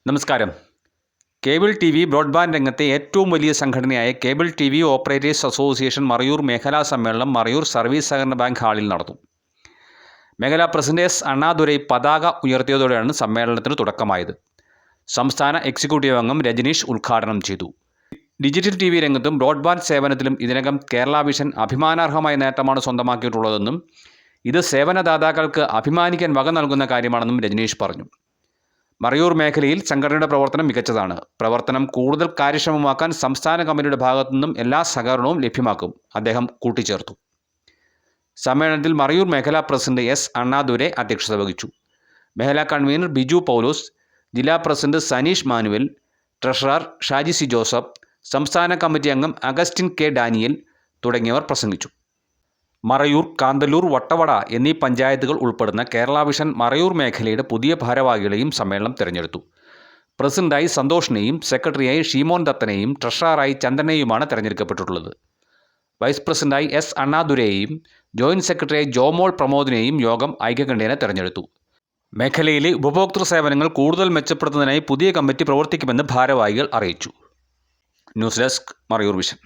നമസ്കാരം. Cable T V broadband രംഗത്തെ ഏറ്റവും വലിയ സംഘടനയായ cable TV operators association Marayoor മേഖലാ സമ്മേളനം മറയൂർ സർവീസ് സഹകരണ ബാങ്ക് ഹാളിൽ നടന്നു. മേഖലാ പ്രസിഡന്റ് എസ് അണ്ണാദുരൈ പതാക ഉയർത്തിയതോടെയാണ് സമ്മേളനത്തിന് തുടക്കമായത്. സംസ്ഥാന എക്സിക്യൂട്ടീവ് അംഗം രജനീഷ് ഉദ്ഘാടനം ചെയ്തു. ഡിജിറ്റൽ ടി വി രംഗത്തും ബ്രോഡ്ബാൻഡ് സേവനത്തിലും ഇതിനകം കേരള വിഷൻ അഭിമാനാർഹമായ നേട്ടമാണ് സ്വന്തമാക്കിയിട്ടുള്ളതെന്നും ഇത് സേവനദാതാക്കൾക്ക് അഭിമാനിക്കാൻ വക നൽകുന്ന കാര്യമാണെന്നും രജനീഷ് പറഞ്ഞു. മറയൂർ മേഖലയിൽ സംഘടനയുടെ പ്രവർത്തനം മികച്ചതാണ്. പ്രവർത്തനം കൂടുതൽ കാര്യക്ഷമമാക്കാൻ സംസ്ഥാന കമ്മിറ്റിയുടെ ഭാഗത്തുനിന്നും എല്ലാ സഹകരണവും ലഭ്യമാക്കും അദ്ദേഹം കൂട്ടിച്ചേർത്തു. സമ്മേളനത്തിൽ മറയൂർ മേഖലാ പ്രസിഡന്റ് എസ് അണ്ണാദുരൈ അധ്യക്ഷത വഹിച്ചു. മേഖലാ കൺവീനർ ബിജു പൗലോസ്, ജില്ലാ president Saneesh Manuel, treasurer Shaji C Joseph, സംസ്ഥാന കമ്മിറ്റി അംഗം അഗസ്റ്റിൻ കെ ഡാനിയൽ തുടങ്ങിയവർ പ്രസംഗിച്ചു. മറയൂർ, കാന്തല്ലൂർ, വട്ടവട എന്നീ പഞ്ചായത്തുകൾ ഉൾപ്പെടുന്ന കേരള വിഷൻ മറയൂർ മേഖലയുടെ പുതിയ ഭാരവാഹികളെയും സമ്മേളനം തിരഞ്ഞെടുത്തു. പ്രസിഡന്റായി സന്തോഷിനെയും സെക്രട്ടറിയായി ഷീമോൻ ദത്തനെയും ട്രഷററായി ചന്ദ്രനെയുമാണ് തിരഞ്ഞെടുക്കപ്പെട്ടിട്ടുള്ളത്. വൈസ് പ്രസിഡന്റായി എസ് അണ്ണാദുരൈയെയും ജോയിന്റ് സെക്രട്ടറിയായി ജോമോൾ പ്രമോദിനെയും യോഗം ഐക്യകണ്ഠേന തിരഞ്ഞെടുത്തു. മേഖലയിലെ ഉപഭോക്തൃ സേവനങ്ങൾ കൂടുതൽ മെച്ചപ്പെടുത്തുന്നതിനായി പുതിയ കമ്മിറ്റി പ്രവർത്തിക്കുമെന്ന് ഭാരവാഹികൾ അറിയിച്ചു. News desk, Marayoor vision.